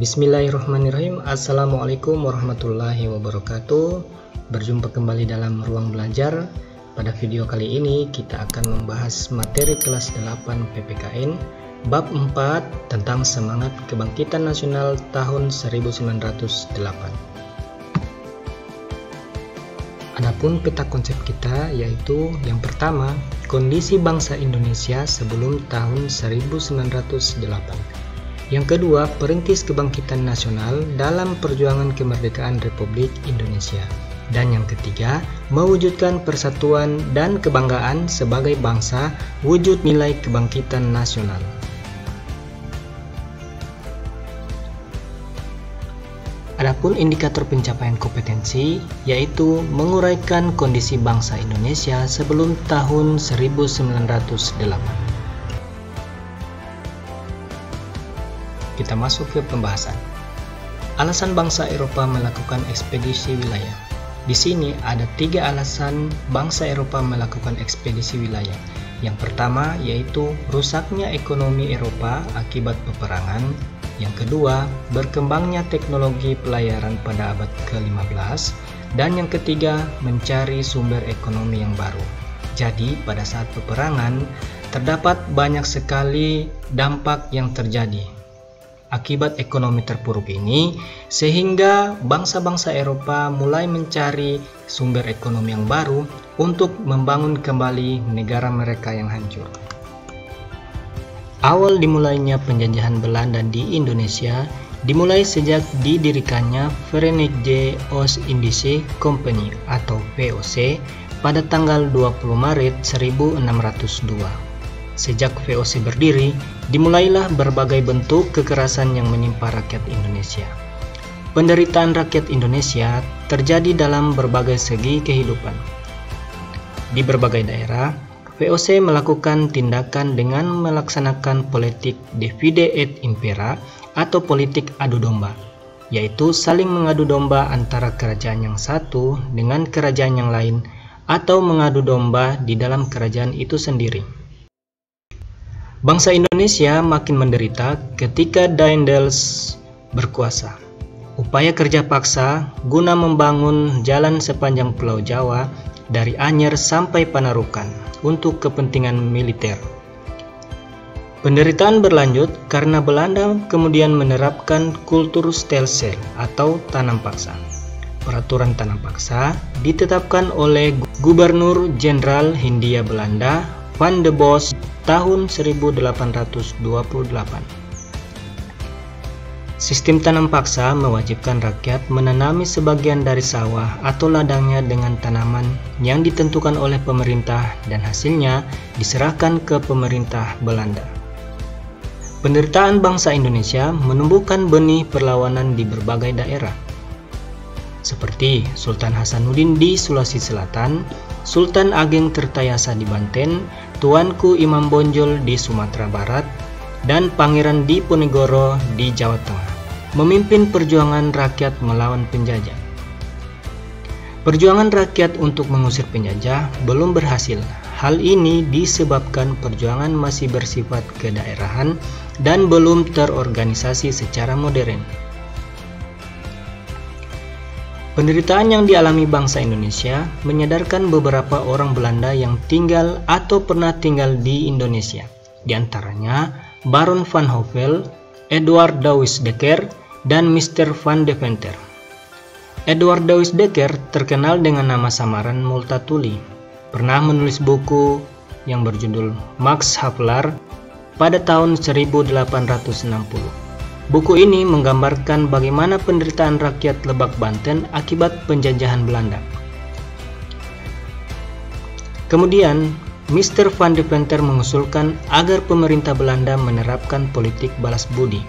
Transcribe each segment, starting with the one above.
Bismillahirrahmanirrahim. Assalamualaikum warahmatullahi wabarakatuh. Berjumpa kembali dalam ruang belajar. Pada video kali ini kita akan membahas materi kelas 8 PPKN bab 4 tentang semangat kebangkitan nasional tahun 1908. Adapun peta konsep kita yaitu yang pertama, kondisi bangsa Indonesia sebelum tahun 1908. Yang kedua, perintis kebangkitan nasional dalam perjuangan kemerdekaan Republik Indonesia. Dan yang ketiga, mewujudkan persatuan dan kebanggaan sebagai bangsa, wujud nilai kebangkitan nasional. Adapun indikator pencapaian kompetensi, yaitu menguraikan kondisi bangsa Indonesia sebelum tahun 1908. Kita masuk ke pembahasan. Alasan bangsa Eropa melakukan ekspedisi wilayah. Di sini ada 3 alasan bangsa Eropa melakukan ekspedisi wilayah. Yang pertama yaitu rusaknya ekonomi Eropa akibat peperangan. Yang kedua, berkembangnya teknologi pelayaran pada abad ke-15. Dan yang ketiga, mencari sumber ekonomi yang baru. Jadi, pada saat peperangan, terdapat banyak sekali dampak yang terjadi akibat ekonomi terpuruk ini, sehingga bangsa-bangsa Eropa mulai mencari sumber ekonomi yang baru untuk membangun kembali negara mereka yang hancur. Awal dimulainya penjajahan Belanda di Indonesia dimulai sejak didirikannya Verenigde Oost-Indische Compagnie atau VOC pada tanggal 20 Maret 1602. Sejak VOC berdiri, dimulailah berbagai bentuk kekerasan yang menimpa rakyat Indonesia. Penderitaan rakyat Indonesia terjadi dalam berbagai segi kehidupan. Di berbagai daerah, VOC melakukan tindakan dengan melaksanakan politik divide et impera atau politik adu domba, yaitu saling mengadu domba antara kerajaan yang satu dengan kerajaan yang lain atau mengadu domba di dalam kerajaan itu sendiri. Bangsa Indonesia makin menderita ketika Daendels berkuasa. Upaya kerja paksa guna membangun jalan sepanjang Pulau Jawa dari Anyer sampai Panarukan untuk kepentingan militer. Penderitaan berlanjut karena Belanda kemudian menerapkan kultur stelsel atau tanam paksa. Peraturan tanam paksa ditetapkan oleh Gubernur Jenderal Hindia Belanda Van de Bos tahun 1828. Sistem tanam paksa mewajibkan rakyat menanami sebagian dari sawah atau ladangnya dengan tanaman yang ditentukan oleh pemerintah dan hasilnya diserahkan ke pemerintah Belanda. Penderitaan bangsa Indonesia menumbuhkan benih perlawanan di berbagai daerah, seperti Sultan Hasanuddin di Sulawesi Selatan, Sultan Ageng Tirtayasa di Banten, Tuanku Imam Bonjol di Sumatera Barat, dan Pangeran Diponegoro di Jawa Tengah, memimpin perjuangan rakyat melawan penjajah. Perjuangan rakyat untuk mengusir penjajah belum berhasil. Hal ini disebabkan perjuangan masih bersifat kedaerahan dan belum terorganisasi secara modern. Penderitaan yang dialami bangsa Indonesia menyadarkan beberapa orang Belanda yang tinggal atau pernah tinggal di Indonesia. Di antaranya Baron van Hove, Edward Douwes Dekker, dan Mr. van Deventer. Edward Douwes Dekker terkenal dengan nama samaran Multatuli. Pernah menulis buku yang berjudul Max Havelaar pada tahun 1860. Buku ini menggambarkan bagaimana penderitaan rakyat Lebak Banten akibat penjajahan Belanda. Kemudian, Mr. van Deventer mengusulkan agar pemerintah Belanda menerapkan politik balas budi.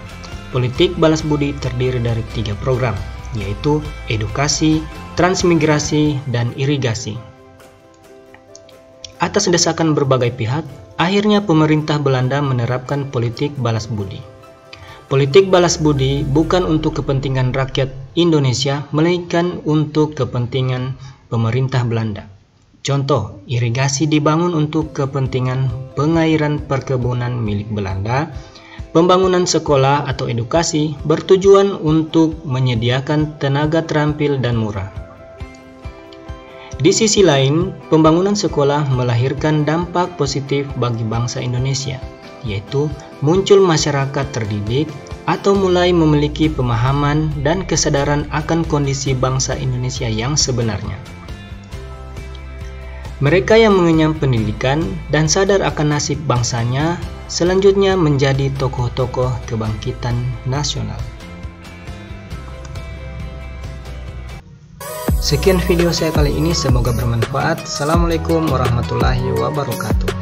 Politik balas budi terdiri dari 3 program, yaitu edukasi, transmigrasi, dan irigasi. Atas desakan berbagai pihak, akhirnya pemerintah Belanda menerapkan politik balas budi. Politik balas budi bukan untuk kepentingan rakyat Indonesia, melainkan untuk kepentingan pemerintah Belanda. Contoh, irigasi dibangun untuk kepentingan pengairan perkebunan milik Belanda, Pembangunan sekolah atau edukasi bertujuan untuk menyediakan tenaga terampil dan murah. Di sisi lain, pembangunan sekolah melahirkan dampak positif bagi bangsa Indonesia, yaitu muncul masyarakat terdidik atau mulai memiliki pemahaman dan kesadaran akan kondisi bangsa Indonesia yang sebenarnya. Mereka yang mengenyam pendidikan dan sadar akan nasib bangsanya selanjutnya menjadi tokoh-tokoh kebangkitan nasional. Sekian video saya kali ini, semoga bermanfaat. Assalamualaikum warahmatullahi wabarakatuh.